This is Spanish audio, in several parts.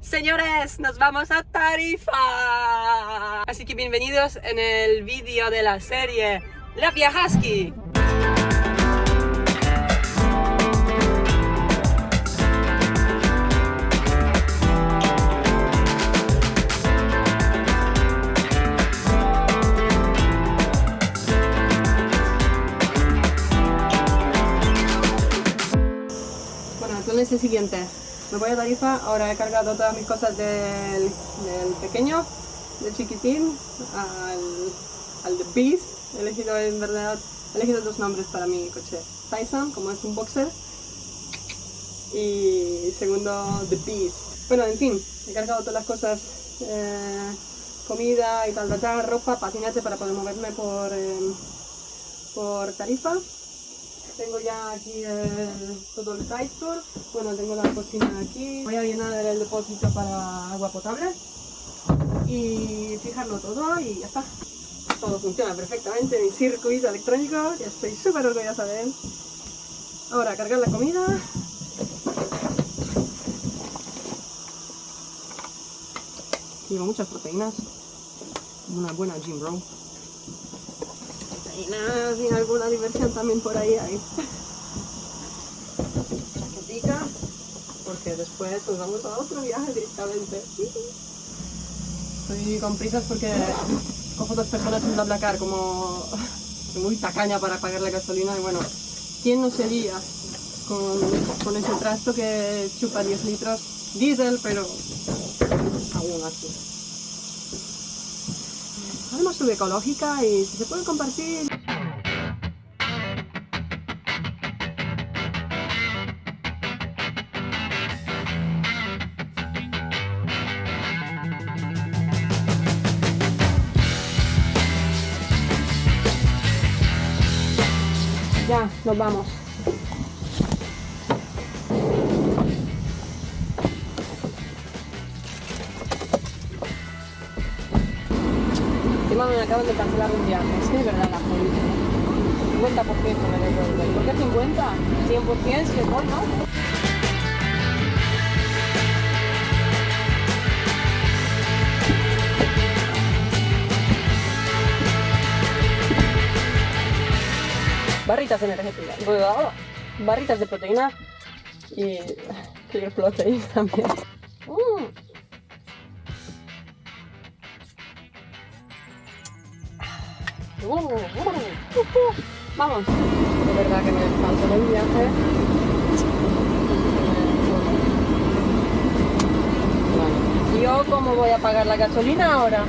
Señores, nos vamos a Tarifa. Así que bienvenidos en el vídeo de la serie La Husky. Bueno, el plan es el siguiente. Me voy a Tarifa, ahora he cargado todas mis cosas del pequeño, del chiquitín, al The Beast. He elegido en verdad, he elegido dos nombres para mi coche. Tyson, como es un boxer, y segundo The Beast. Bueno, en fin, he cargado todas las cosas, comida y tal, ropa, patinete para poder moverme por Tarifa. Tengo ya aquí todo el kite tour. Bueno, tengo la cocina aquí. Voy a llenar el depósito para agua potable y fijarlo todo y ya está. Todo funciona perfectamente, mi circuito electrónico, ya estoy súper orgullosa de él. Ahora, cargar la comida. Llevo muchas proteínas. Una buena gym bro. Y alguna diversión también por ahí hay. Chaquetica, porque después nos vamos a otro viaje directamente. Estoy con prisas porque cojo dos personas en BlaBlaCar, como soy muy tacaña para pagar la gasolina y bueno, ¿quién no se lía con ese trasto que chupa 10 litros diésel, pero aún así? Además soy ecológica y si se puede compartir. Ya, nos vamos. Encima me acaban de cancelar un viaje, es que es verdad la política. 50% me devuelve. ¿Por qué 50? 100% si es bueno, ¿no? Barritas energéticas, barritas de proteína y clear protein también. Vamos. De verdad que me falta el viaje. Bueno, ¿yo cómo voy a pagar la gasolina ahora?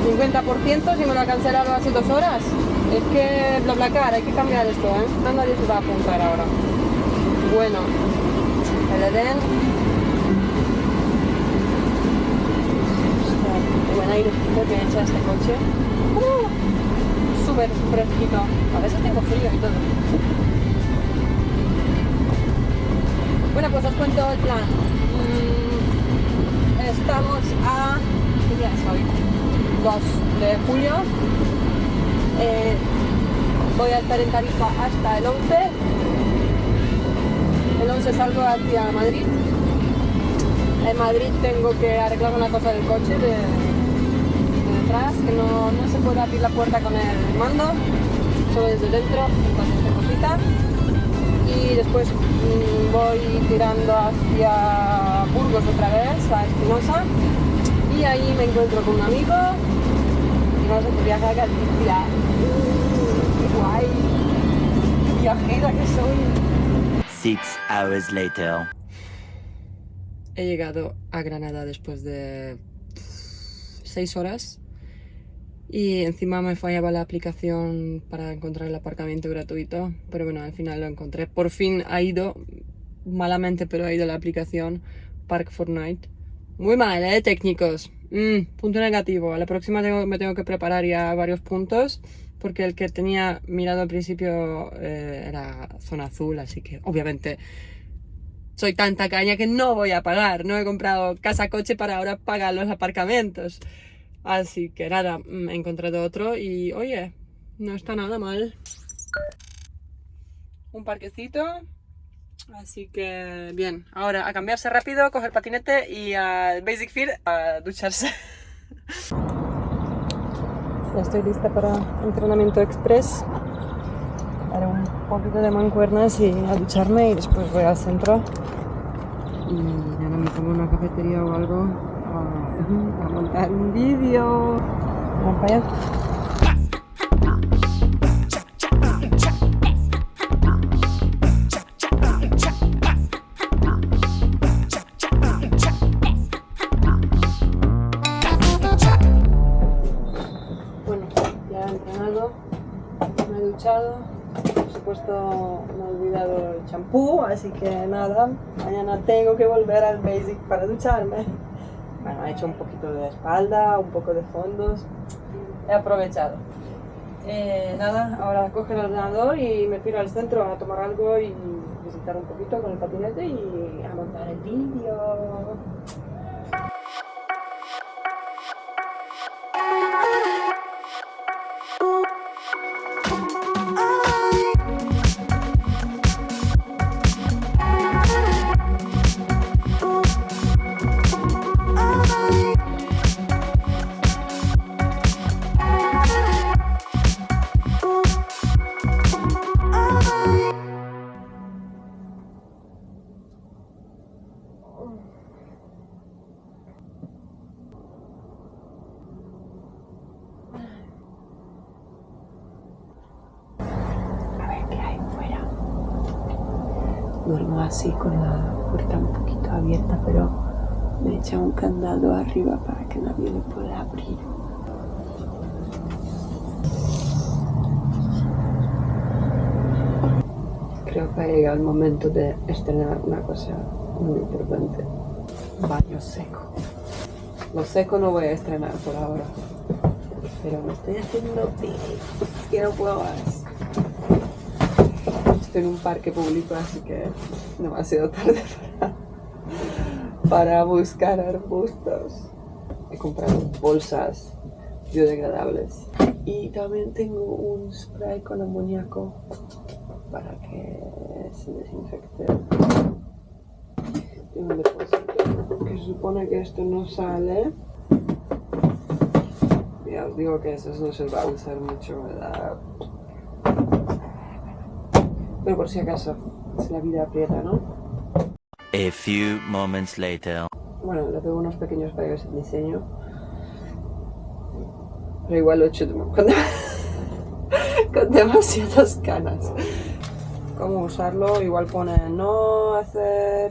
50% si me lo ha cancelado hace 2 horas. Es que BlaBlaCar, hay que cambiar esto, Nadie se va a apuntar ahora. Bueno, el Edén. Qué buen aire que echa este coche. Súper fresquito. A veces tengo frío y todo. Bueno, pues os cuento el plan. Estamos a... ¿qué día es hoy? 2 de julio. Voy a estar en Tarifa hasta el 11. El 11 salgo hacia Madrid. En Madrid tengo que arreglar una cosa del coche de detrás, que no se puede abrir la puerta con el mando, solo desde dentro, entonces esta cosita. Y después voy tirando hacia Burgos otra vez, a Espinosa, y ahí me encuentro con un amigo y vamos a viajar a Galicia. ¡Qué guay! ¡Viajera que soy! 6 hours later. He llegado a Granada después de 6 horas y encima me fallaba la aplicación para encontrar el aparcamiento gratuito, pero bueno, al final lo encontré. Por fin ha ido, malamente, pero ha ido la aplicación Park4Night. Muy mal, técnicos. Punto negativo. A la próxima me tengo que preparar ya varios puntos, porque el que tenía mirado al principio era zona azul, así que obviamente soy tan tacaña que no voy a pagar. No he comprado casa-coche para ahora pagar los aparcamientos. Así que nada, he encontrado otro y oye, no está nada mal. Un parquecito Así que bien, ahora a cambiarse rápido, coger patinete y al Basic Fit a ducharse. Ya estoy lista para entrenamiento express. Haré un poquito de mancuernas y a ducharme y después voy al centro. Y nada, me tomo una cafetería o algo a montar un vídeo. Vamos para allá. Bueno, ya he entrenado, me he duchado, por supuesto me he olvidado el champú, así que nada, mañana tengo que volver al Basic para ducharme. Bueno, he hecho un poquito de espalda, un poco de fondos, he aprovechado. Nada, ahora coger el ordenador y me tiro al centro a tomar algo y visitar un poquito con el patinete y a montar el vídeo. Duermo así con la puerta un poquito abierta, pero me echa un candado arriba para que nadie lo pueda abrir. Creo que ha llegado el momento de estrenar una cosa muy importante. Baño seco. Lo seco no voy a estrenar por ahora, pero me estoy haciendo pipí, que no puedo más. Estoy en un parque público, así que no ha sido tarde para buscar arbustos. He comprado bolsas biodegradables y también tengo un spray con amoníaco para que se desinfecte. Tengo un depósito que se supone que esto no sale. Ya os digo que eso no se va a usar mucho, ¿verdad? Pero por si acaso, es la vida aprieta, ¿no? A few moments later. Bueno, le tengo unos pequeños fallos en diseño. Pero igual lo he hecho con demasiadas ganas. ¿Cómo usarlo? Igual pone no hacer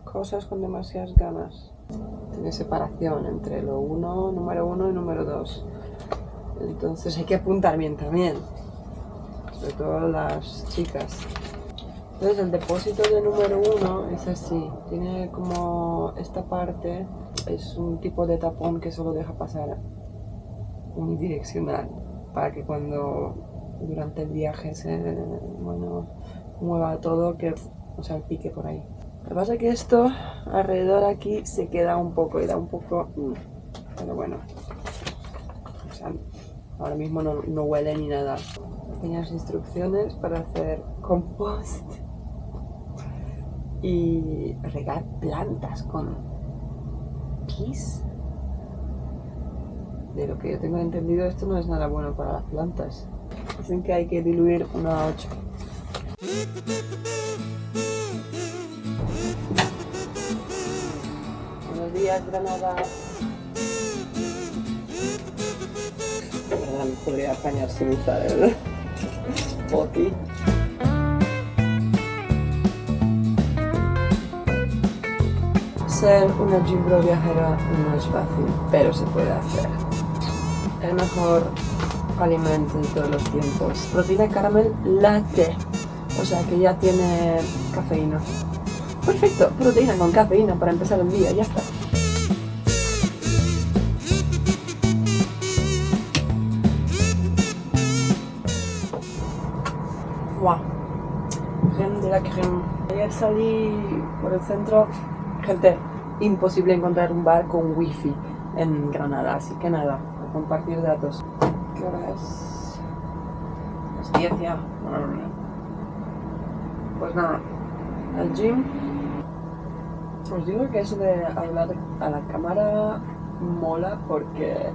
cosas con demasiadas ganas. Tiene separación entre lo número 1 y número 2. Entonces hay que apuntar bien también. Sobre todo las chicas. Entonces el depósito de número 1 es así, tiene como esta parte, es un tipo de tapón que solo deja pasar unidireccional, para que cuando durante el viaje se mueva todo, que no salpique por ahí. Lo que pasa es que esto alrededor aquí se queda un poco y da un poco, pero bueno, o sea, ahora mismo no huele ni nada. Pequeñas instrucciones para hacer compost y regar plantas con pis. De lo que yo tengo entendido, esto no es nada bueno para las plantas. Dicen que hay que diluir 1:8. Buenos días, Granada. Me podría apañar sin usar el boti. Ser una gimbro viajera no es fácil, pero se puede hacer. El mejor alimento de todos los tiempos. Proteína caramel latte. O sea que ya tiene cafeína. Perfecto, proteína con cafeína para empezar el día, ya está. Wow. Crème de la crème. Ayer salí por el centro. Gente, imposible encontrar un bar con wifi en Granada, así que nada, a compartir datos. ¿Qué hora es? Las 10 ya. Pues nada, al gym. Os digo que eso de hablar a la cámara mola porque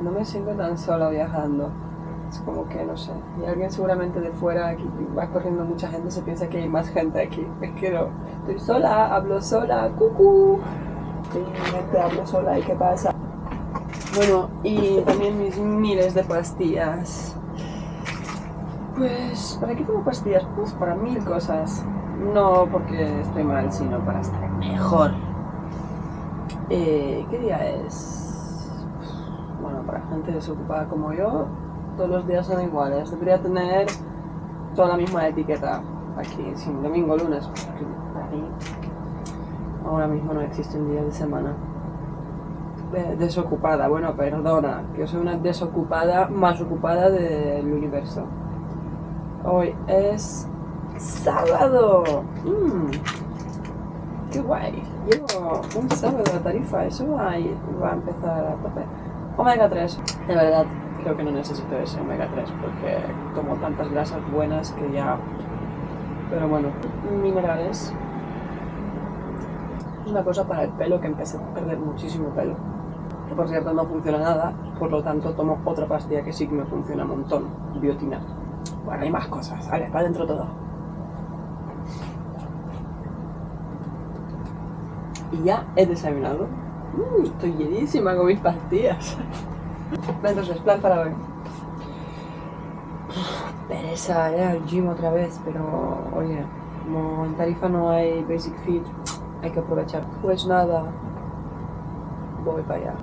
no me siento tan sola viajando. Es como que, no sé, y alguien seguramente de fuera, aquí va corriendo mucha gente, se piensa que hay más gente aquí. Es que no, estoy sola, hablo sola, cucú. Gente, hablo sola, ¿y qué pasa? Bueno, y también mis miles de pastillas. Pues, ¿para qué tengo pastillas? Pues para 1000 cosas. No porque estoy mal, sino para estar mejor. ¿Qué día es? Bueno, para gente desocupada como yo, todos los días son iguales. Debería tener toda la misma etiqueta aquí, sin domingo, lunes. Para mí, ahora mismo no existe un día de semana. Desocupada, bueno, perdona, que soy una desocupada más ocupada del universo. Hoy es sábado. ¡Qué guay! Llevo un sábado a Tarifa, eso va a empezar a tope. Omega 3, de verdad, creo que no necesito ese omega 3 porque tomo tantas grasas buenas que ya... Pero bueno, minerales. Es una cosa para el pelo, que empecé a perder muchísimo pelo. Que por cierto no funciona nada, por lo tanto tomo otra pastilla que sí que me funciona un montón, biotina. Bueno, hay más cosas, vale, para adentro todo. Y ya he desayunado. Estoy llenísima con mis pastillas. Entonces, plan para hoy. Pereza, al gym otra vez, pero oye, como en Tarifa no hay Basic Fit, hay que aprovechar. Pues nada, voy para allá.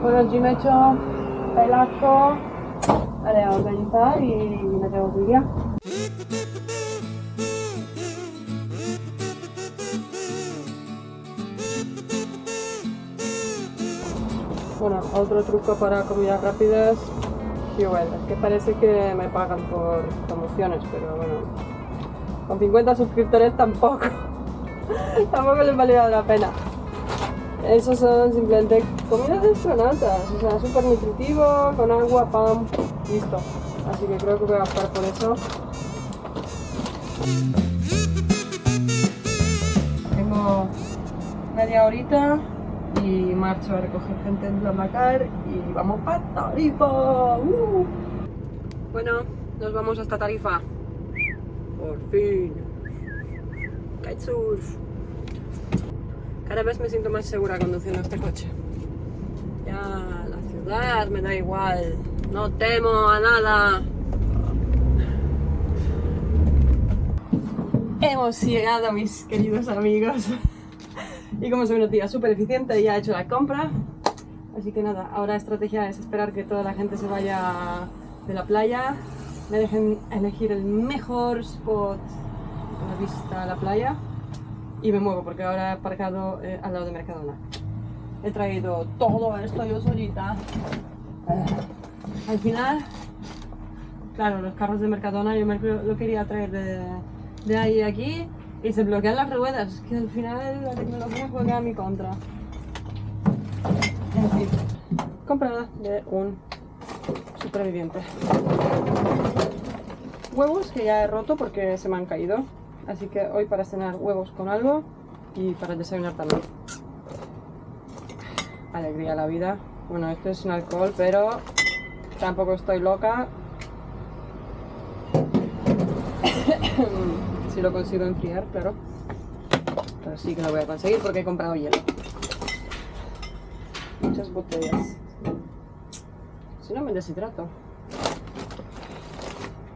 Bueno, el gym hecho, pelazo, vale, a organizar y me tengo que ir ya. Bueno, otro truco para comidas rápidas, y bueno, es que parece que me pagan por promociones, pero bueno, con 50 suscriptores tampoco les valió la pena. Esos son simplemente comidas de astronautas, o sea, súper nutritivo, con agua, pan, listo. Así que creo que voy a optar por eso. Tengo media horita y marcho a recoger gente en BlaBlaCar y vamos para Tarifa. Bueno, nos vamos hasta Tarifa. Por fin. Kitesurf. Cada vez me siento más segura conduciendo este coche. Ya la ciudad me da igual. No temo a nada. Hemos llegado, mis queridos amigos. Y como soy una tía súper eficiente, ya he hecho la compra. Así que nada, ahora la estrategia es esperar que toda la gente se vaya de la playa. Me dejen elegir el mejor spot con la vista a la playa. Y me muevo porque ahora he aparcado al lado de Mercadona. He traído todo esto yo solita. Al final, claro, los carros de Mercadona yo lo quería traer de ahí a aquí y se bloquean las ruedas. Es que al final la tecnología juega a mi contra. En fin, comprada de un superviviente. Huevos que ya he roto porque se me han caído. Así que hoy para cenar huevos con algo y para desayunar también. Alegría a la vida. Bueno, esto es sin alcohol, pero tampoco estoy loca. Si lo consigo enfriar, claro. Pero sí que lo voy a conseguir porque he comprado hielo. Muchas botellas. Si no me deshidrato.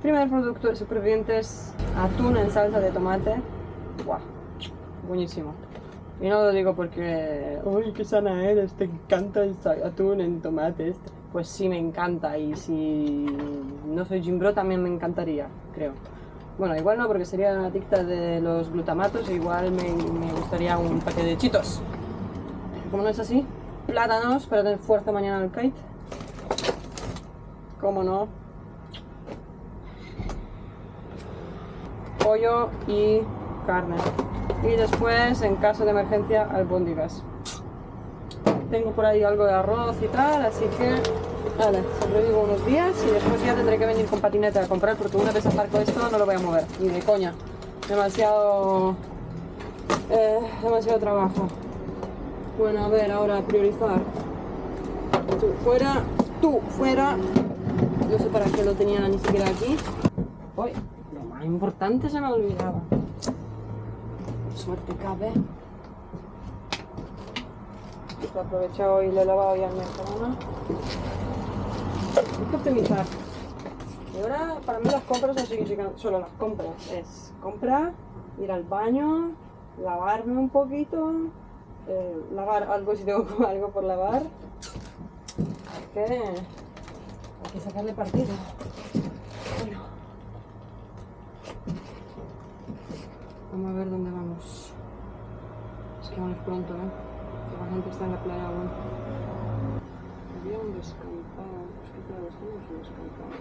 Primer producto de supervivientes, atún en salsa de tomate. ¡Guau! Buenísimo. Y no lo digo porque... ¡Uy, qué sana eres! Te encanta el atún en tomate. Pues sí, me encanta. Y si no soy gym bro, también me encantaría, creo. Bueno, igual no, porque sería una adicta de los glutamatos. Igual me gustaría un paquete de Cheetos. Como no es así, plátanos para tener fuerza mañana al kite. ¿Cómo no? Pollo y carne. Y después, en caso de emergencia, albóndigas. Tengo por ahí algo de arroz y tal, así que Vale, sobrevivo unos días y después ya tendré que venir con patineta a comprar porque una vez aparco esto no lo voy a mover, ni de coña. Demasiado trabajo. Bueno, a ver, ahora priorizar. Tú fuera. No sé para qué lo tenía ni siquiera aquí. Uy, lo más importante se me olvidaba. Por suerte cabe. He aprovechado y lo he lavado ya en Mercadona. Hay que optimizar. Y ahora, para mí las compras no significan solo las compras. Es comprar, ir al baño, lavarme un poquito, lavar algo si tengo algo por lavar. Hay que sacarle partido. Bueno. Vamos a ver dónde vamos. Es que vamos pronto, ¿eh? Que la gente está en la playa aún. Había un descampado. Es que claro, esto no es un descampado.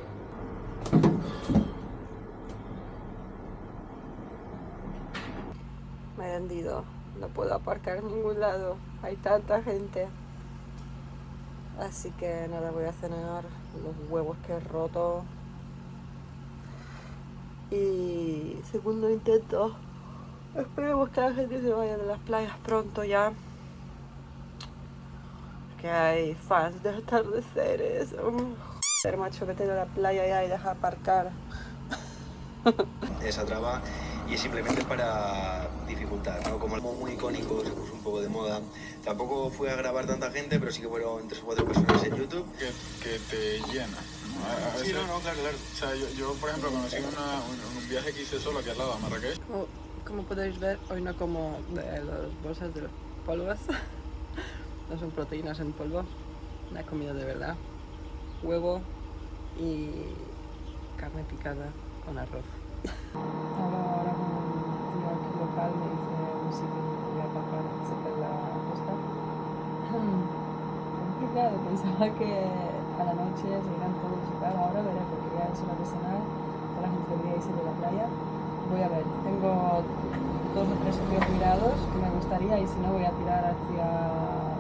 Me he rendido. No puedo aparcar en ningún lado. Hay tanta gente. Así que nada, voy a cenar los huevos que he roto. Y segundo intento. Esperemos que la gente se vaya de las playas pronto ya. Que hay fans de atardeceres. Joder, macho, vete de la playa ya y deja aparcar. Esa traba y es simplemente para dificultar, ¿no? Como algo muy icónico, se puso un poco de moda. Tampoco fue a grabar tanta gente, pero sí que fueron 3 o 4 personas en YouTube. Que te llena, ¿no? A Sí, veces, no, claro. o sea, yo por ejemplo, conocí un viaje que hice solo aquí al lado, a Marrakech. Como podéis ver, hoy no como de las bolsas de polvos. No son proteínas en polvo. Una comida de verdad. Huevo y carne picada con arroz. Ahora con un tío aquí local me dice un sitio que voy a aparcar cerca de la costa. Complicado, pensaba que a la noche se irán todos y tal. Ahora veré porque ya es hora de cenar. Toda la gente debería irse de la playa. Voy a ver, tengo 2 o 3 sitios mirados que me gustaría y si no voy a tirar hacia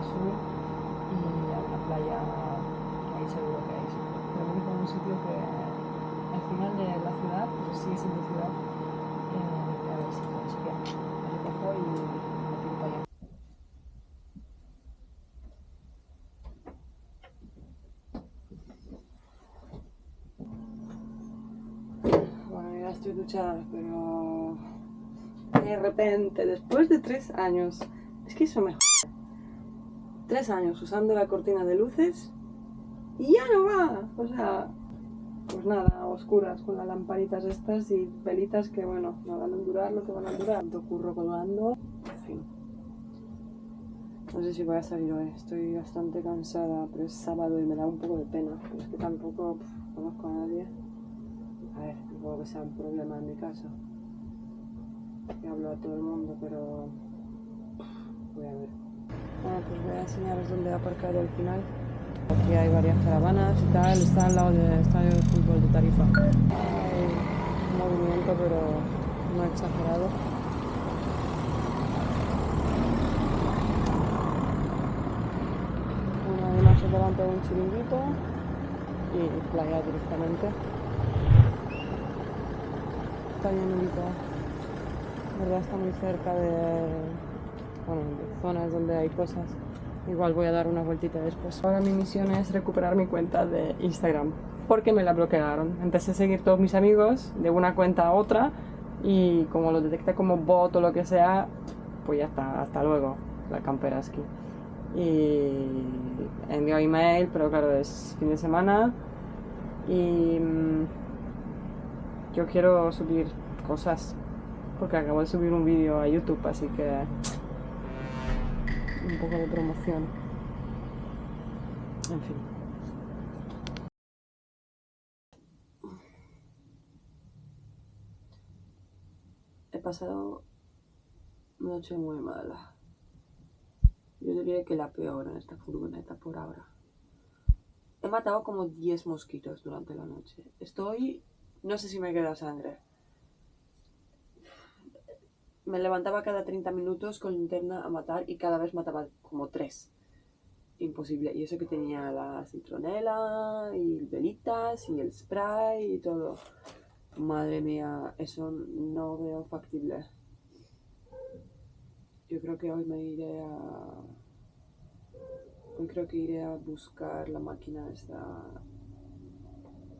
sur y a una playa que ahí seguro que hay sitio. Pero voy con un sitio que al final de la ciudad, pues sigue siendo ciudad, a ver si puedo esquiar. Me cojo y me tiro para allá. Bueno, ya estoy duchada, pero de repente, después de 3 años, es que eso me jode. 3 años usando la cortina de luces y ya no va. O sea, pues nada, a oscuras con las lamparitas estas y velitas que, bueno, no van a durar lo que van a durar. Tanto curro colgando, en fin. No sé si voy a salir hoy, estoy bastante cansada, pero es sábado y me da un poco de pena. Pero es que tampoco conozco a nadie. A ver, tampoco que sea un problema en mi caso. Que hablo a todo el mundo, pero voy a ver. Bueno, pues voy a enseñaros dónde he aparcado al final. Aquí hay varias caravanas y tal, está al lado del estadio de fútbol de Tarifa. Hay movimiento, pero no exagerado. Bueno, además se delante de un chiringuito y playa directamente. Está bien ubicado. La verdad está muy cerca de zonas donde hay cosas. Igual voy a dar una vueltita después. Ahora mi misión es recuperar mi cuenta de Instagram, porque me la bloquearon. Empecé a seguir todos mis amigos de una cuenta a otra y como lo detecté como bot o lo que sea, pues ya está, hasta luego, la Camperaski. Y envió email, pero claro, es fin de semana y yo quiero subir cosas, porque acabo de subir un vídeo a YouTube, así que un poco de promoción. En fin. He pasado una noche muy mala. Yo diría que la peor en esta furgoneta por ahora. He matado como 10 mosquitos durante la noche. No sé si me queda sangre. Me levantaba cada 30 minutos con linterna a matar y cada vez mataba como 3. imposible. Y eso que tenía la citronela y velitas y el spray y todo. Madre mía, eso no veo factible. Yo creo que hoy creo que iré a buscar la máquina esta,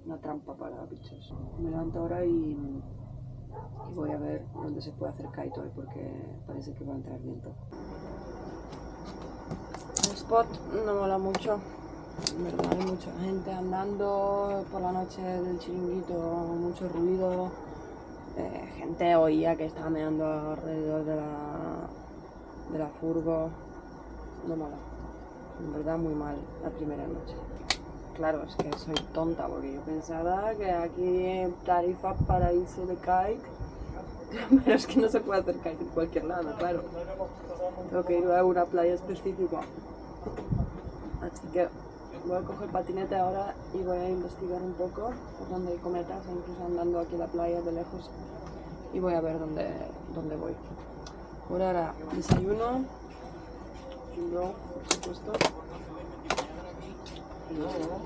una trampa para bichos. Me levanto ahora y voy a ver dónde se puede hacer kite hoy porque parece que va a entrar viento. El spot no mola mucho, en verdad hay mucha gente andando por la noche del chiringuito, mucho ruido, gente oía que estaba meando alrededor de la furgo, no mola, en verdad muy mal la primera noche. Claro, es que soy tonta porque yo pensaba que aquí Tarifa paraíso de kite, pero es que no se puede hacer kite en cualquier lado, claro. Tengo que ir a una playa específica. Así que voy a coger patinete ahora y voy a investigar un poco por dónde hay cometas, incluso andando aquí en la playa de lejos, y voy a ver dónde voy. Por ahora desayuno, un bro, por supuesto. Y luego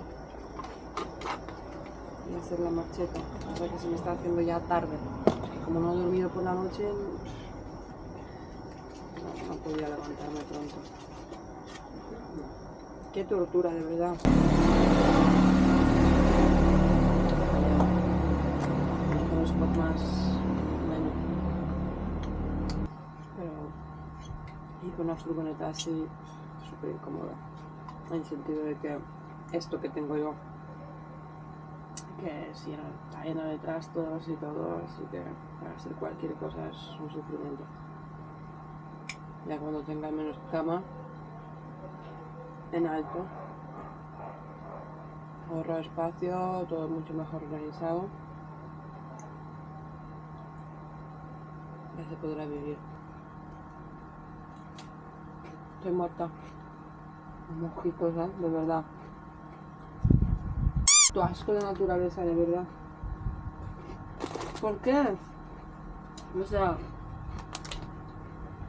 voy a hacer la marcheta, o sea que se me está haciendo ya tarde. Como no he dormido por la noche, no podía levantarme pronto. Qué tortura, de verdad. Un spot más menos. Pero ir con una furgoneta así, súper incómoda. En el sentido de que esto que tengo yo, que si está lleno de trastos y todo, así que para hacer cualquier cosa es un sufrimiento. Ya cuando tenga menos cama en alto, ahorro espacio, todo mucho mejor organizado, ya se podrá vivir. Estoy muerta. Mojitos, ¿eh? De verdad. Tu asco de naturaleza, de verdad. ¿Por qué? O sea,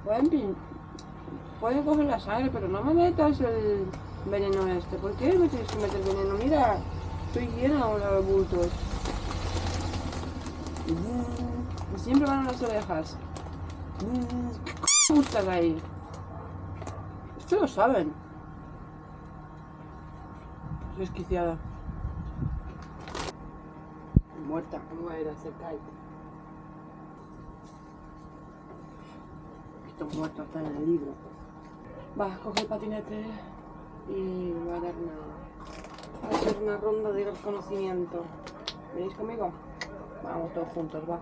pueden coger la sangre, pero no me metas el veneno este. ¿Por qué me tienes que meter veneno? Mira, estoy llena ahora de bultos. Y siempre van a las orejas. ¿Qué buscas ahí? Esto lo saben. Soy esquiciada. Muerta, ¿cómo voy a ir a hacer kite? Estoy muerto hasta en el libro. Va, coge el patinete y voy a hacer una ronda de reconocimiento. ¿Venís conmigo? Vamos todos juntos, va.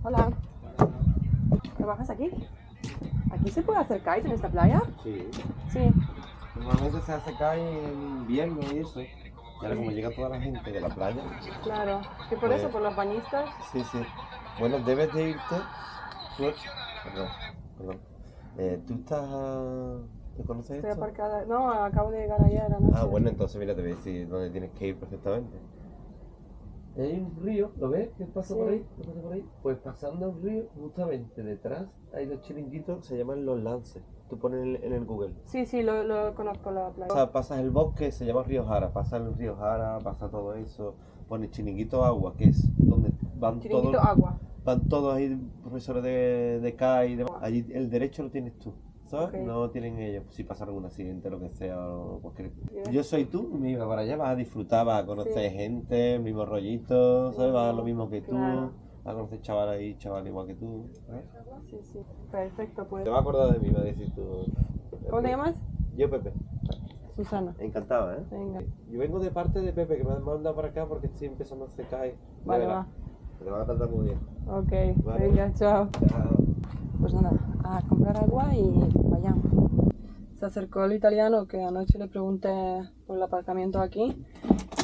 Hola. ¿Trabajas aquí? ¿Aquí se puede hacer kite en esta playa? Sí. Sí. Normalmente se hace acá en invierno y eso. Y ahora como llega toda la gente de la playa. Claro. ¿Y por eso, por los bañistas? Sí, sí. Bueno, debes de irte. Perdón. ¿Tú ¿Te conoces Estoy esto? aparcada. No, acabo de llegar ayer anoche. Ah, bueno, entonces mira, te voy a decir dónde tienes que ir perfectamente. Hay un río, ¿lo ves? ¿Qué pasa Sí. por ahí? ¿Qué pasa por ahí? Pues pasando el río, justamente detrás hay dos chiringuitos, se llaman Los Lances. Tú pones en el Google. Sí, lo conozco la playa. Pasas el bosque, se llama Río Jara, pasa el río Jara, pasa todo eso, pone chiringuito agua, que es donde Chiringuito agua. van todos ahí profesores de CAI y demás. Allí el derecho lo tienes tú, ¿sabes? Ok. No tienen ellos, si pasa algún accidente, lo que sea, o cualquier... Bien. Yo soy tú, me iba para allá, vas a disfrutar, vas a conocer Sí. gente, mismo rollito, ¿sabes? Vas a lo Sí, mismo que tú, claro. vas a conocer chaval ahí, chaval igual que tú, ¿sabes? Sí, sí. Perfecto, pues. Te vas a acordar de mí, me va a decir tú. ¿Cómo te llamas? Yo, Pepe. Susana. Encantado, ¿eh? Venga. Yo vengo de parte de Pepe, que me ha mandado para acá porque estoy empezando a hacer CAI. Vale, va. Te van a tratar muy bien. Ok, Vale. venga, chao. Chao. Pues nada, a comprar agua y vayamos. Se acercó el italiano que anoche le pregunté por el aparcamiento aquí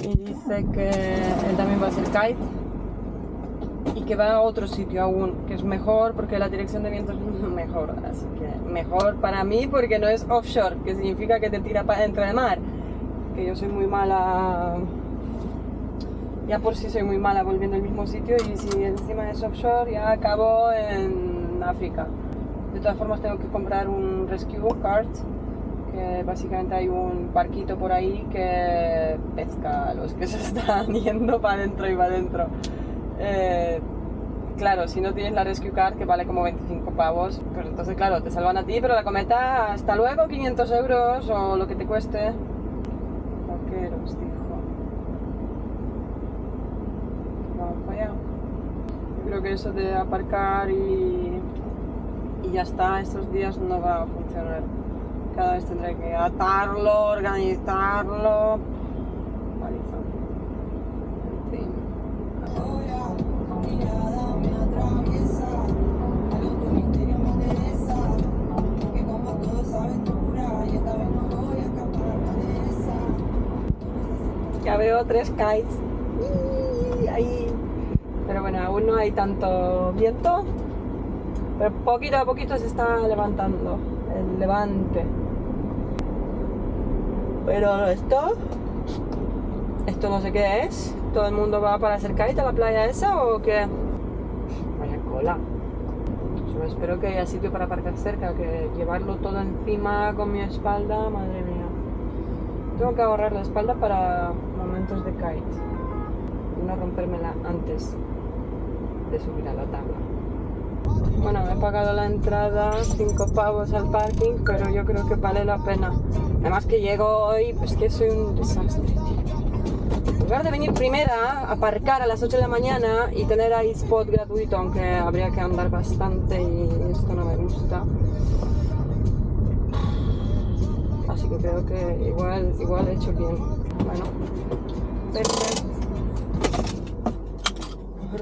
y dice que él también va a hacer kite y que va a otro sitio aún, que es mejor porque la dirección de viento es mejor, así que mejor para mí porque no es offshore, que significa que te tira para dentro del mar, que yo soy muy mala Ya por sí soy muy mala volviendo al mismo sitio y si encima es offshore ya acabo en África. De todas formas tengo que comprar un rescue cart, que básicamente hay un barquito por ahí que pesca a los que se están yendo para adentro y para adentro. Claro, si no tienes la rescue card, que vale como 25 pavos, pues entonces claro, te salvan a ti, pero la cometa, hasta luego, 500 euros o lo que te cueste. Vaqueros, dijo. Vamos para allá. Yo creo que eso de aparcar y ya está, estos días no va a funcionar. Cada vez tendré que atarlo, organizarlo. Paliza. En fin. Ya veo 3 kites. Ahí. Pero bueno, aún no hay tanto viento. Pero poquito a poquito se está levantando el levante. Pero esto no sé qué es. ¿Todo el mundo va para hacer kite a la playa esa o qué? Vaya cola. Solo espero que haya sitio para aparcar cerca, que llevarlo todo encima con mi espalda, madre mía. Tengo que ahorrar la espalda para momentos de kite y no rompérmela antes de subir a la tabla. Bueno, he pagado la entrada, 5 pavos al parking, pero yo creo que vale la pena. Además que llego hoy, pues que soy un desastre, tío. En lugar de venir primera, aparcar a las 8 de la mañana y tener ahí spot gratuito, aunque habría que andar bastante y esto no me gusta. Así que creo que igual he hecho bien. Bueno, perfecto.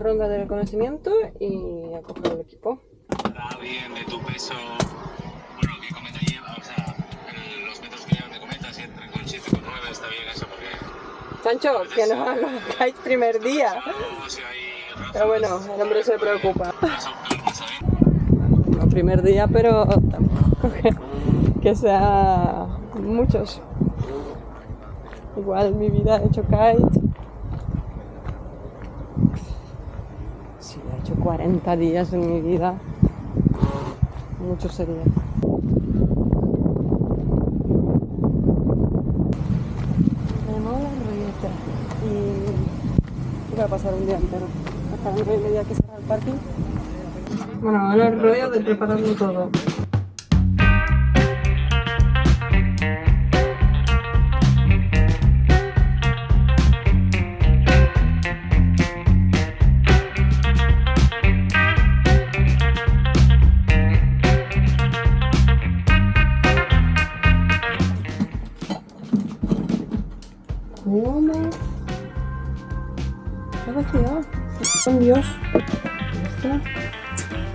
Ronda de reconocimiento y a coger el equipo. Está bien de tu peso. Bueno, ¿qué cometa lleva? O sea, los metros que llevan de cometa, si entran con 7 con 9, está bien eso porque... Sancho, que no hago kite primer día. Pero bueno, el hombre se preocupa. No primer día, pero tampoco que sea muchos. Igual en mi vida he hecho kite. Sí, he hecho 40 días en mi vida. Mucho sería. Me mola el rollete. Y voy a pasar un día entero. Hasta las 9:30 que cerrar el parking. Bueno, ahora el rollo de prepararlo todo. ¿Cómo? ¿Qué ha vaciado? ¡Oh, Dios! ¿Está?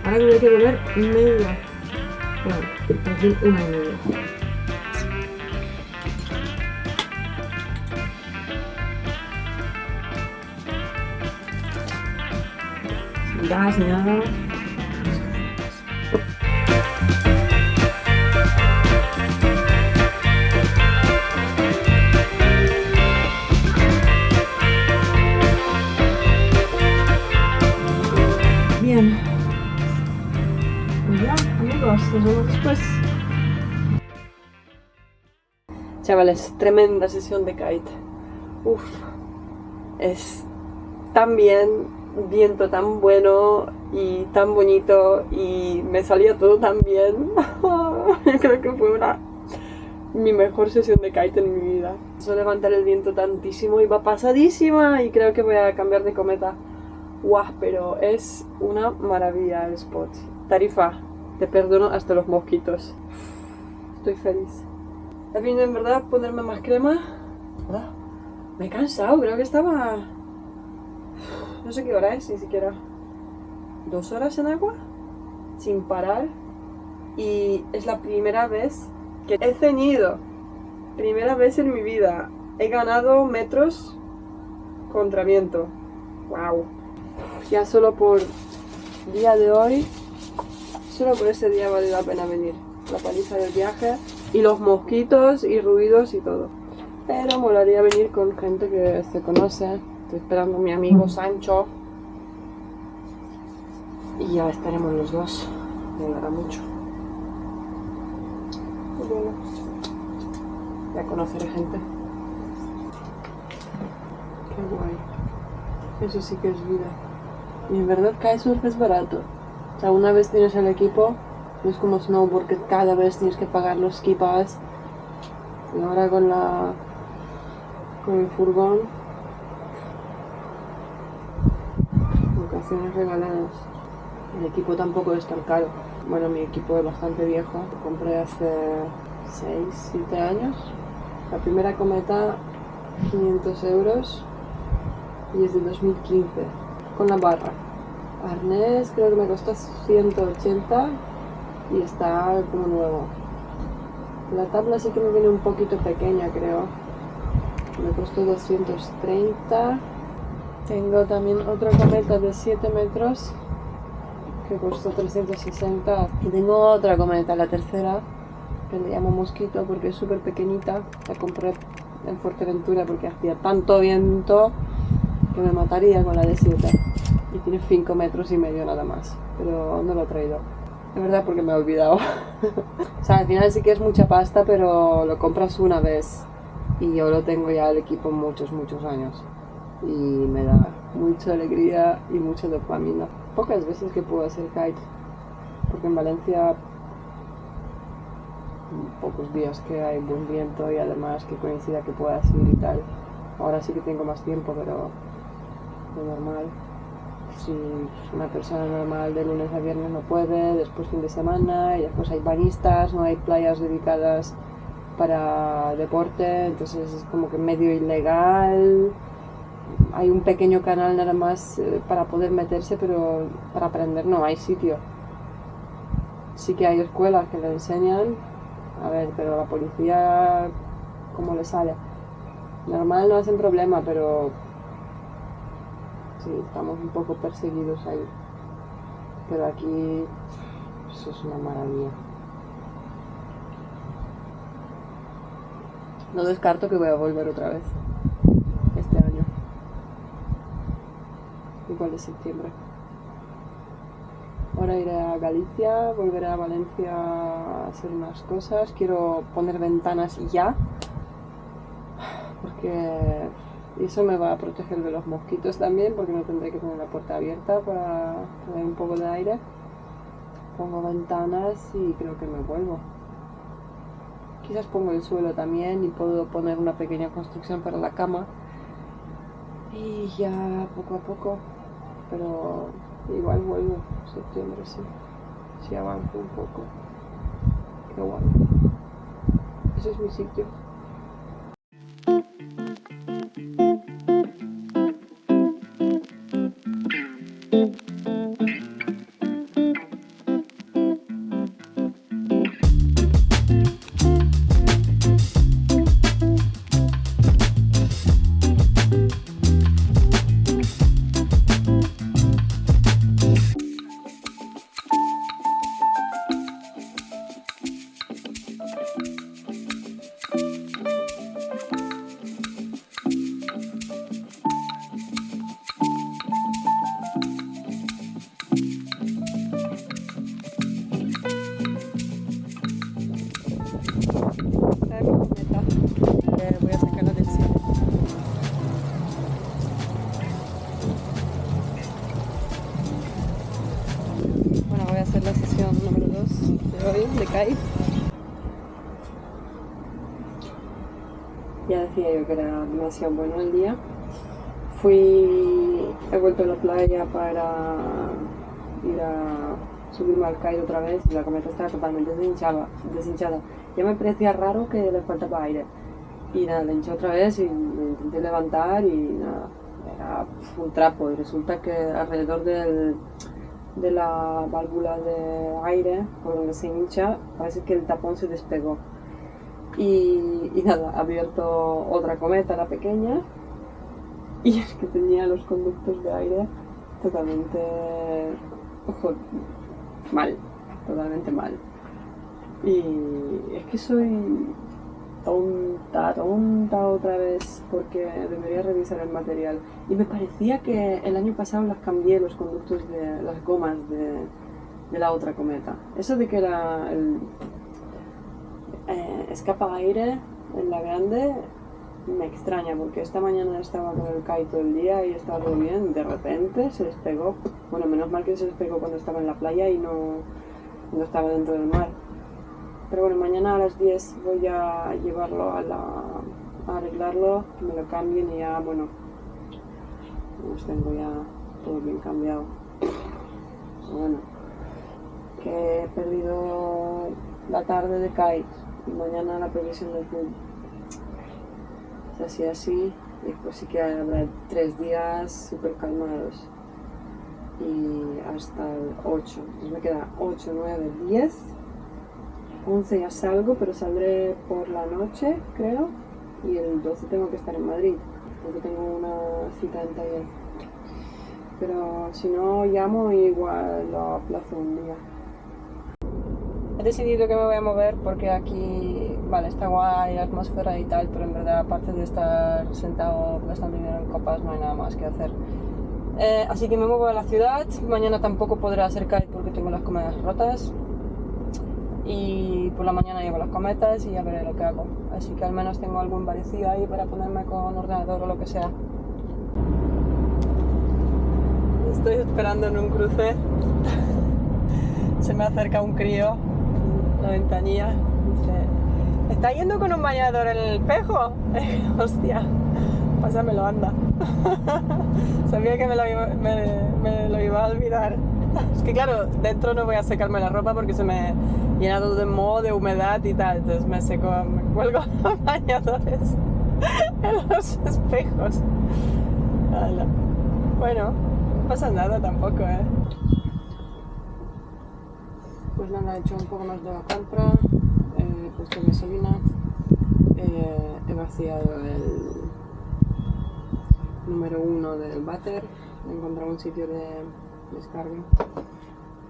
Ahora que voy a beber media. Bueno, por fin una y media. Gas, nada. Bien. Pues ya, amigos, nos vemos después. Chavales, tremenda sesión de kite. Uf, es tan bien, viento tan bueno y tan bonito y me salía todo tan bien. Yo creo que fue mi mejor sesión de kite en mi vida. Empezó a levantar el viento tantísimo y va pasadísima y creo que voy a cambiar de cometa. Guau, pero es una maravilla el spot. Tarifa, te perdono hasta los mosquitos. Estoy feliz. He venido en verdad a ponerme más crema. Me he cansado, creo que estaba... No sé qué hora es, ni siquiera. 2 horas en agua, sin parar. Y es la primera vez que he ceñido. Primera vez en mi vida. He ganado metros contra viento. Wow. Ya solo por día de hoy, solo por ese día vale la pena venir. La paliza del viaje y los mosquitos y ruidos y todo. Pero molaría venir con gente que se conoce Estoy esperando a mi amigo Sancho y ya estaremos los dos. Me ayudará mucho. Y bueno, ya conoceré gente. Qué guay. Eso sí que es vida. Y en verdad kitesurf es barato. O sea, una vez tienes el equipo, no es como snowboard que cada vez tienes que pagar los ski pass. Y ahora con el furgón, vacaciones regaladas. El equipo tampoco es tan caro. Bueno, mi equipo es bastante viejo. Lo compré hace 6, 7 años. La primera cometa, 500 euros. Y es de 2015. Con la barra. Arnés creo que me costó 180 y está como nuevo. La tabla sí que me viene un poquito pequeña, creo. Me costó 230. Tengo también otra cometa de 7 metros que costó 360. Y tengo otra cometa, la tercera, que le llamo Mosquito porque es súper pequeñita. La compré en Fuerteventura porque hacía tanto viento que me mataría con la de 7. Y tiene 5 metros y medio nada más. Pero no lo he traído. De verdad porque me he olvidado. O sea, al final sí que es mucha pasta, pero lo compras una vez. Y yo lo tengo ya el equipo muchos años. Y me da mucha alegría y mucha dopamina. Pocas veces que puedo hacer kite. Porque en Valencia pocos días que hay buen viento y además que coincida que puedas ir y tal. Ahora sí que tengo más tiempo, pero lo normal. Si una persona normal de lunes a viernes no puede, después fin de semana, y después hay bañistas, no hay playas dedicadas para deporte, entonces es como que medio ilegal. Hay un pequeño canal nada más para poder meterse, pero para aprender no hay sitio. Sí que hay escuelas que le enseñan, a ver, pero la policía, ¿cómo le sale? Normal no hacen problema, pero sí, estamos un poco perseguidos ahí. Pero aquí eso es una maravilla. No descarto que voy a volver otra vez este año. Igual de septiembre. Ahora iré a Galicia, volveré a Valencia a hacer unas cosas. Quiero poner ventanas ya. Porque eso me va a proteger de los mosquitos también, porque no tendré que tener la puerta abierta para tener un poco de aire. Pongo ventanas y creo que me vuelvo. Quizás pongo el suelo también y puedo poner una pequeña construcción para la cama. Y ya poco a poco, pero igual vuelvo en septiembre, sí. Si avanzo un poco. Qué guay. Ese es mi sitio. Voy a sacarla del cielo. Bueno, voy a hacer la sesión número 2 de hoy de kite. Ya decía yo que era demasiado bueno el día. He vuelto a la playa para ir a subirme al kite otra vez y la cometa estaba totalmente deshinchada. Ya me parecía raro que le faltaba aire. Y nada, le hinché otra vez y me intenté levantar y nada, era un trapo. Y resulta que alrededor de la válvula de aire, por donde se hincha, parece que el tapón se despegó. Y nada, ha abierto otra cometa, la pequeña, y es que tenía los conductos de aire totalmente mal, totalmente mal. Y es que soy tonta otra vez, porque debería revisar el material. Y me parecía que el año pasado las cambié los conductos de las gomas de la otra cometa. Eso de que era el escapa aire en la grande me extraña, porque esta mañana estaba con el kite todo el día y estaba todo bien, de repente se despegó. Bueno, menos mal que se despegó cuando estaba en la playa y no estaba dentro del mar. Pero bueno, mañana a las 10 voy a llevarlo a arreglarlo, que me lo cambien y ya, bueno, los tengo ya todo bien cambiado. Bueno, que he perdido la tarde de kite y mañana la previsión del club. Es así, y después sí que habrá 3 días súper calmados. Y hasta el 8, pues me queda 8, 9, 10, 11 ya salgo, pero saldré por la noche, creo, y el 12 tengo que estar en Madrid, porque tengo una cita en taller. Pero si no llamo, igual lo aplazo un día. He decidido que me voy a mover porque aquí, vale, está guay la atmósfera y tal, pero en verdad, aparte de estar sentado gastando dinero en copas, no hay nada más que hacer. Así que me muevo a la ciudad. Mañana tampoco podré hacer kite porque tengo las cometas rotas. Y por la mañana llevo las cometas y ya veré lo que hago. Así que al menos tengo algún vacío ahí para ponerme con ordenador o lo que sea. Estoy esperando en un cruce. Se me acerca un crío. La ventanilla. Dice: ¿está yendo con un bañador en el espejo? Hostia, pásamelo, anda. Sabía que me lo iba a olvidar. Es que claro, dentro no voy a secarme la ropa porque se me llena todo de moho, de humedad y tal. Entonces me cuelgo los bañadores en los espejos. Hala. Bueno, no pasa nada tampoco, Pues nada, he hecho un poco más de la compra, he puesto gasolina, he vaciado el número 1 del váter, he encontrado un sitio de descarga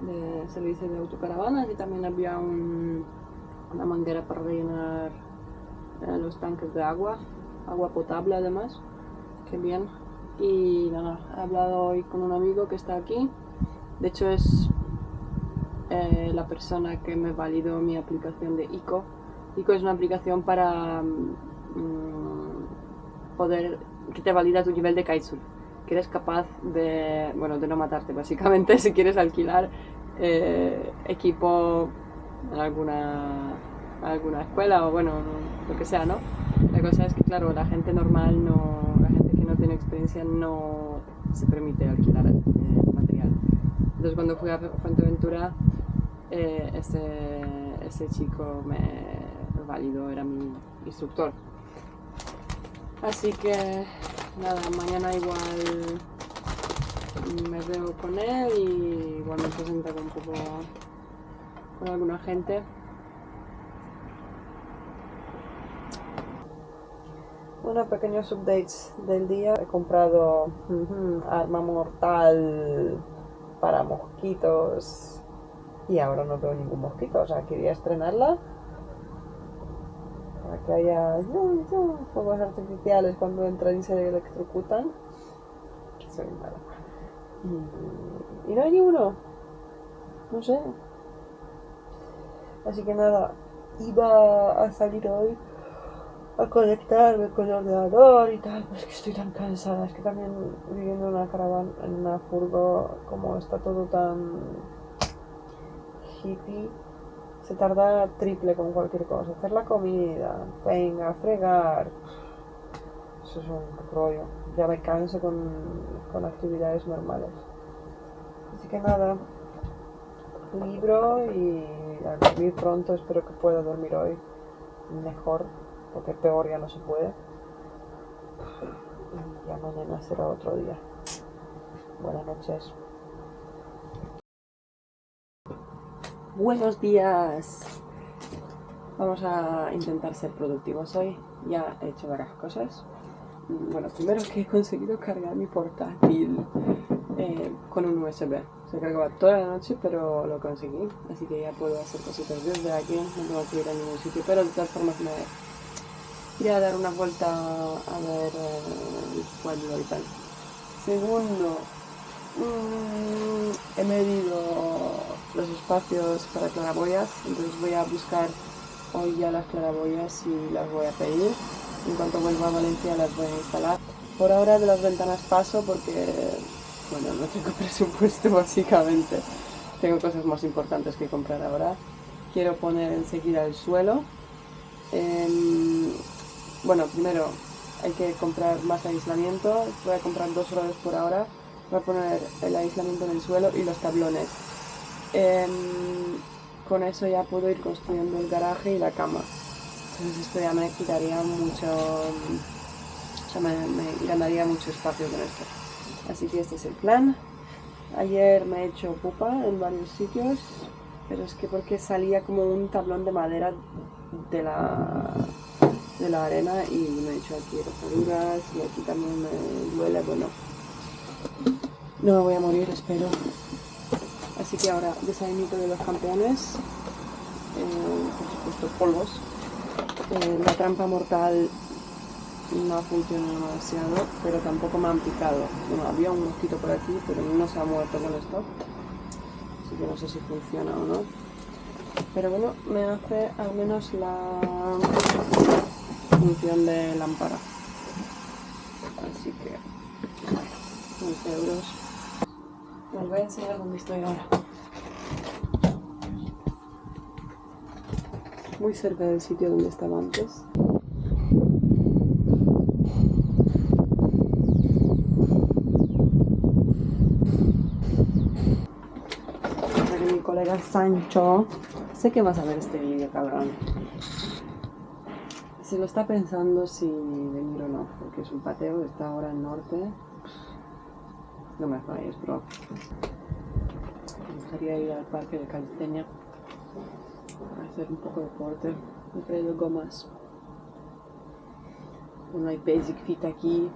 de servicio de autocaravanas y también había una manguera para rellenar los tanques de agua potable además, qué bien. Y nada, he hablado hoy con un amigo que está aquí, de hecho es la persona que me validó mi aplicación de ICO. ICO es una aplicación para que te valida tu nivel de kitesurf, que eres capaz de no matarte básicamente si quieres alquilar equipo en alguna escuela o bueno, lo que sea, ¿no? La cosa es que claro, la gente normal la gente que no tiene experiencia no se permite alquilar material. Entonces cuando fui a Fuerteventura ese chico me validó, era mi instructor. Así que nada, mañana igual me veo con él y igual me presento con alguna gente. Bueno, pequeños updates del día. He comprado arma mortal para mosquitos y ahora no veo ningún mosquito, o sea, quería estrenarla para que haya fuegos artificiales cuando entran y se electrocutan. Que soy mala. Y no hay ni uno, no sé. Así que nada, iba a salir hoy a conectarme con el ordenador y tal, pero es que estoy tan cansada, es que también viviendo en una caravana, en una furgo, como está todo tan hippie, se tarda triple con cualquier cosa, hacer la comida, venga, fregar, eso es un rollo, ya me canso con actividades normales. Así que nada, libro y a dormir pronto, espero que pueda dormir hoy mejor, porque peor ya no se puede. Y ya mañana será otro día. Buenas noches. Buenos días. Vamos a intentar ser productivos hoy. Ya he hecho varias cosas. Bueno, primero que he conseguido cargar mi portátil con un USB. Se cargaba toda la noche, pero lo conseguí. Así que ya puedo hacer cositas desde aquí. No tengo que ir a ningún sitio, pero de todas formas Quería dar una vuelta a ver el pueblo y tal. Segundo, he medido los espacios para claraboyas, entonces voy a buscar hoy ya las claraboyas y las voy a pedir. En cuanto vuelva a Valencia las voy a instalar. Por ahora de las ventanas paso porque, bueno, no tengo presupuesto básicamente. Tengo cosas más importantes que comprar ahora. Quiero poner enseguida el suelo. Bueno, primero hay que comprar más aislamiento. Voy a comprar 2 roles por ahora. Voy a poner el aislamiento en el suelo y los tablones. Con eso ya puedo ir construyendo el garaje y la cama. Entonces esto ya me quitaría mucho, o sea, me ganaría mucho espacio con esto. Así que este es el plan. Ayer me he hecho pupa en varios sitios, pero es que porque salía como un tablón de madera de la arena y me he hecho aquí rozaduras y aquí también me duele, bueno. No me voy a morir, espero. Así que ahora desayunito de los campeones, por supuesto polvos. La trampa mortal no ha funcionado demasiado, pero tampoco me han picado. Bueno, había un mosquito por aquí, pero no se ha muerto con esto. Así que no sé si funciona o no. Pero bueno, me hace al menos la función de lámpara. Así que 11 euros. Les voy a enseñar dónde estoy ahora. Muy cerca del sitio donde estaba antes. Mi colega Sancho, sé que vas a ver este vídeo, cabrón. Se lo está pensando si venir o no, porque es un pateo, está ahora al norte. No me falles, bro. Me gustaría ir al parque de Calistenia a hacer un poco de deporte. Me he traído gomas. No hay Basic Fit aquí.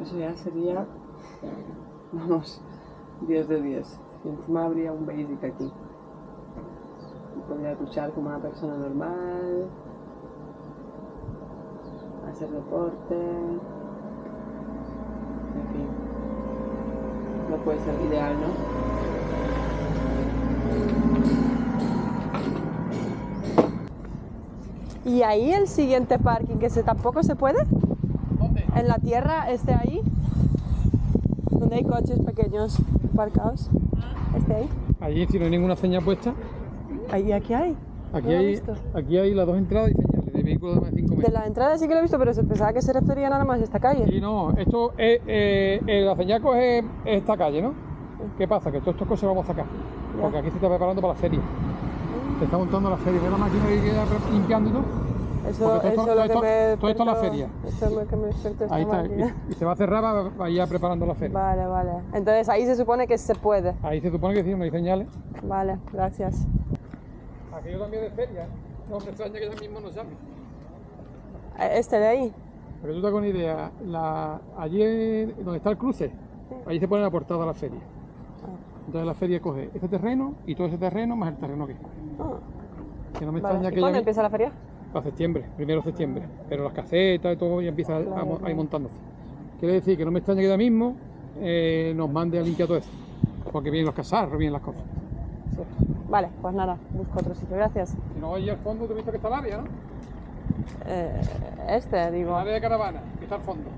Eso ya sería, vamos, 10 de 10. Y encima habría un Basic aquí. Y podría luchar como una persona normal, hacer deporte. En fin, no puede ser ideal, ¿no? Y ahí el siguiente parking, que tampoco se puede. ¿Dónde? En la tierra, ahí, donde hay coches pequeños aparcados. Ahí. Allí, si no hay ninguna señal puesta, Ahí, aquí hay. aquí, No lo he hay, visto. aquí hay las 2 entradas y señales de vehículos de más de 5 De metros. la entrada sí que lo he visto, pero se pensaba que se refería nada más a esta calle. Sí, no, esto es, la señal coge esta calle, ¿no? ¿Qué pasa? Que todas estas cosas vamos a sacar, porque aquí se está preparando para la feria. Se está montando la feria, ve la máquina que queda limpiando y todo. Eso Porque es lo que me todo esto es la feria. Eso es lo que me despertó esta Ahí está, máquina. y se va a cerrar, va ya preparando la feria. Vale, vale. Entonces ahí se supone que se puede. Ahí se supone que sí, no hay señales. Vale, gracias. Aquello también es feria, no me extraña que ella mismo no llame. Este de ahí. Para que tú te hagas una idea, allí donde está el cruce, allí se pone la portada de la feria. Entonces la feria coge este terreno y todo ese terreno más el terreno que coge. Ah, Que no me vale. extraña ¿Y que cuándo ella empieza la feria? para septiembre, 1 de septiembre. Pero las casetas y todo ya empieza Claro, a ir montándose. Quiere decir que no me extraña que ella mismo nos mande a limpiar todo eso. Porque vienen los cacharros, vienen las cosas. Sí. Vale, pues nada, busco otro sitio, gracias. Si no, allí al fondo te he visto que está el área, ¿no? Digo. El área de caravana, que está al fondo.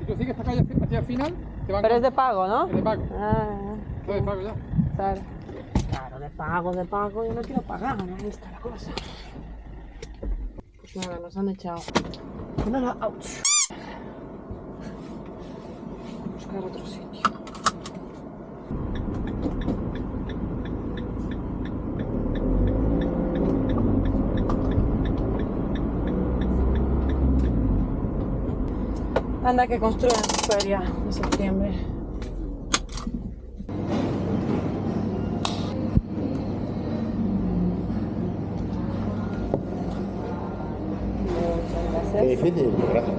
Y tú sigues esta calle hacia el final, te van Pero es de pago, ¿no? Es de pago. Ah, Esto es de pago ya. claro. Claro, de pago, yo no quiero pagar, ahí está la cosa. Pues nada, nos han echado. Nada, ouch. Buscar otro sitio. Anda que construyan su feria en septiembre. Muchas gracias. difícil, gracias.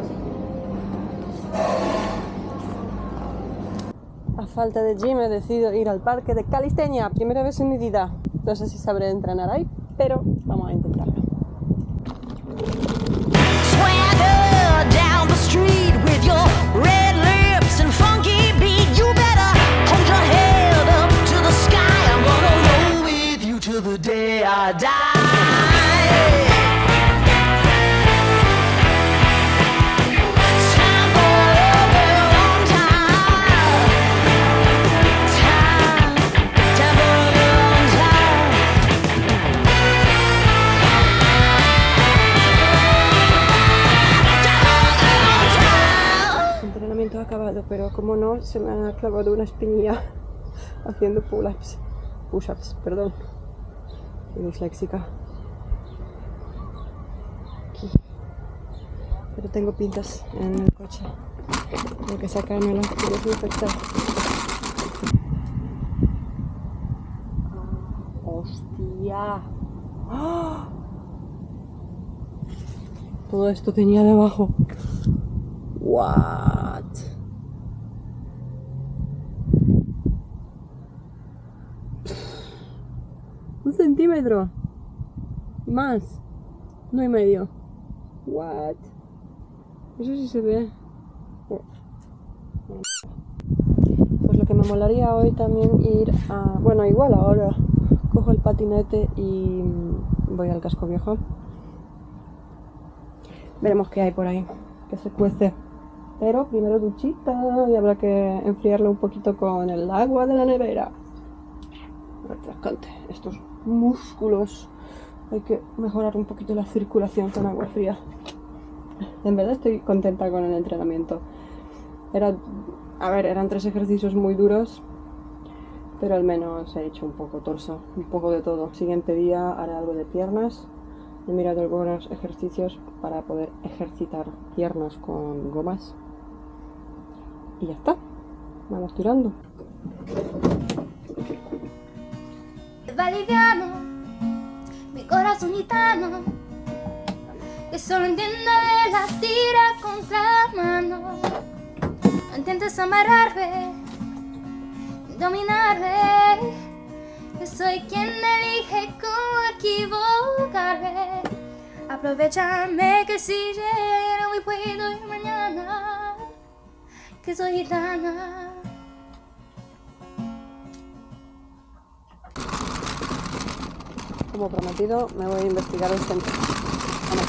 A falta de gym he decidido ir al parque de Calistenia, primera vez en mi vida. No sé si sabré entrenar ahí, pero vamos a intentarlo. swagger down the street with your red lips and funky beat. You better hold your head up to the sky. I'm gonna roll with you till the day I die. Entrenamiento acabado, pero como no, se me ha clavado una espinilla haciendo push-ups, perdón, soy disléxica. Aquí. Pero tengo pintas en el coche, tengo que sacármelo y desinfectar. ¡Hostia! ¡Oh! Todo esto tenía debajo. What? Un centímetro. Más. 1,5. What? Eso sí se ve. Pues lo que me molaría hoy también ir a... Bueno, igual ahora cojo el patinete y voy al casco viejo. Veremos qué hay por ahí, que se cuece. Pero primero duchita y habrá que enfriarlo un poquito con el agua de la nevera. Refrescante. Estos músculos. Hay que mejorar un poquito la circulación con agua fría. En verdad estoy contenta con el entrenamiento. Eran 3 ejercicios muy duros, pero al menos he hecho un poco torso, un poco de todo. Siguiente día haré algo de piernas. He mirado algunos ejercicios para poder ejercitar piernas con gomas. Y ya está. Vamos tirando. Va liviano, mi corazón gitano, que solo entiende de la tira contra la mano. No intentes amarrarme, dominarme, que soy quien elige cómo equivocarme. Aprovechame que si llego y puedo ir mañana, que soy gitana. Como prometido, me voy a investigar el centro. Vamos.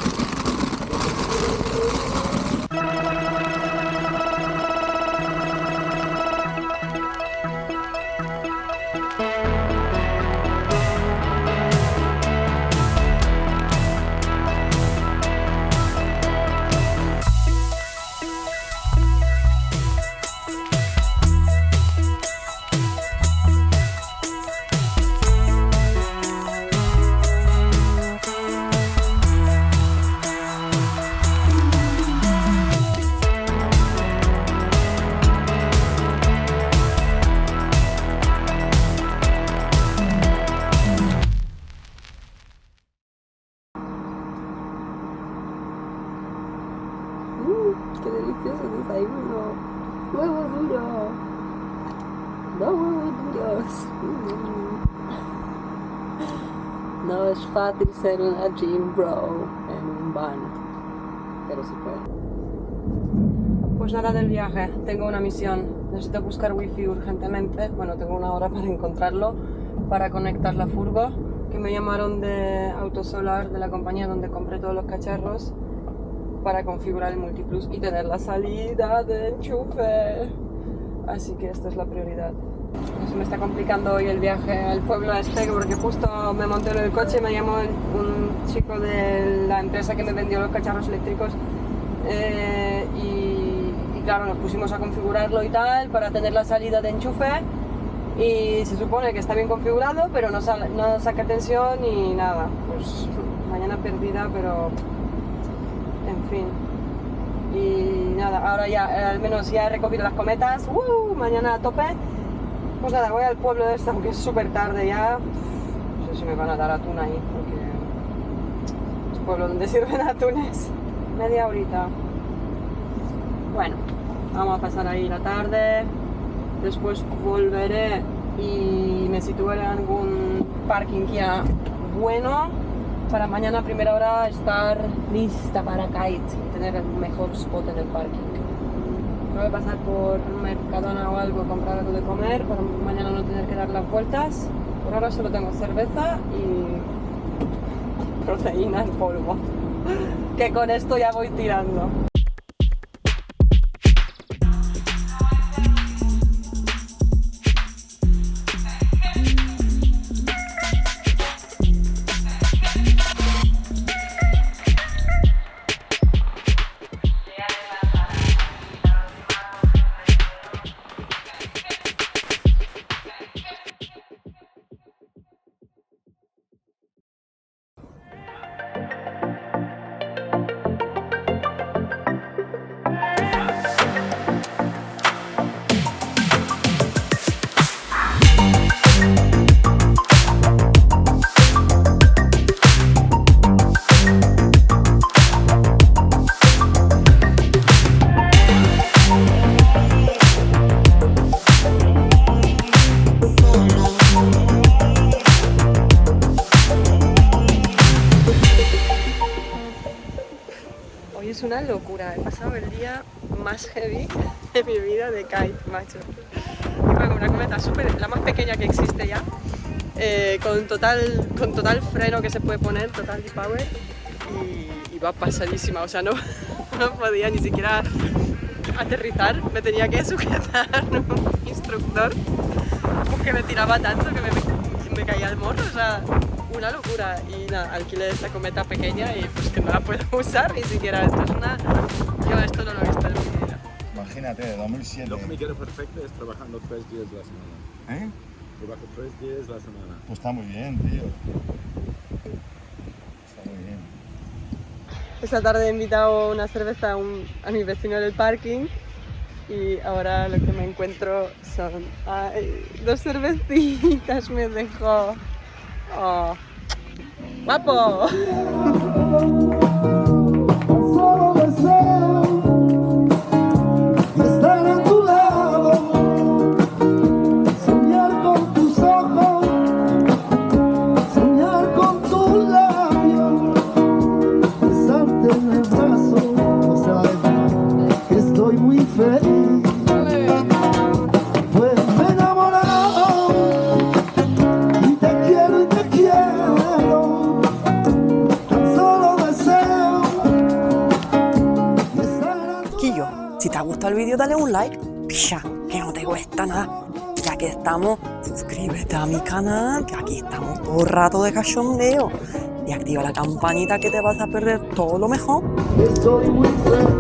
¡Qué delicioso desayuno! ¡Huevo duro! ¡2 huevos duros! No es fácil ser una gym bro en un van, pero se puede. Pues nada del viaje, tengo una misión. Necesito buscar wifi urgentemente. Bueno, tengo 1 hora para encontrarlo, para conectar la furgo, que me llamaron de Autosolar, de la compañía donde compré todos los cacharros, para configurar el Multiplus y tener la salida de enchufe. Así que esta es la prioridad. Se me está complicando hoy el viaje al pueblo este, porque justo me monté en el coche y me llamó un chico de la empresa que me vendió los cacharros eléctricos y claro, nos pusimos a configurarlo y tal para tener la salida de enchufe, y se supone que está bien configurado, pero no saca tensión y nada. Pues mañana perdida, pero en fin. Y nada, ahora ya al menos ya he recogido las cometas. Mañana a tope. Pues nada, voy al pueblo este, aunque es súper tarde ya. No sé si me van a dar atún ahí, porque es un pueblo donde sirven atunes. Media horita. Bueno, vamos a pasar ahí la tarde. Después volveré y me situaré en algún parking ya bueno para mañana a primera hora estar lista para kite y tener el mejor spot en el parking. Tengo que pasar por Mercadona o algo, comprar algo de comer para mañana no tener que dar las vueltas. Por ahora solo tengo cerveza y proteína en polvo, que con esto ya voy tirando. Es una locura, he pasado el día más heavy de mi vida de kite, macho. Con una cometa la más pequeña que existe ya, con total freno que se puede poner, total power, y va pasadísima, o sea, no podía ni siquiera aterrizar, me tenía que sujetar un instructor porque me tiraba tanto que me caía el morro, o sea, una locura. Y nada, alquilé esta cometa pequeña y pues que no la puedo usar ni siquiera. Yo esto no lo he visto en mi vida. Imagínate, de 2007. Lo que me quiero perfecto es trabajando 3 días la semana. ¿Eh? Trabajo 3 días la semana. Pues está muy bien, tío. Está muy bien. Esta tarde he invitado una cerveza a mi vecino en el parking y ahora lo que me encuentro son 2 cervecitas me dejó. Oh, guapo. Solo deseo estar a tu lado, soñar con tus ojos, soñar con tus labios, besarte en el brazo, o sea, que estoy muy feliz. Pues me he enamorado y te quiero, tan solo deseo. Si te ha gustado el vídeo, dale un like, picha, que no te cuesta nada. Ya que estamos, suscríbete a mi canal, que aquí estamos todo el rato de cachondeo. Y activa la campanita que te vas a perder todo lo mejor. Estoy muy feliz.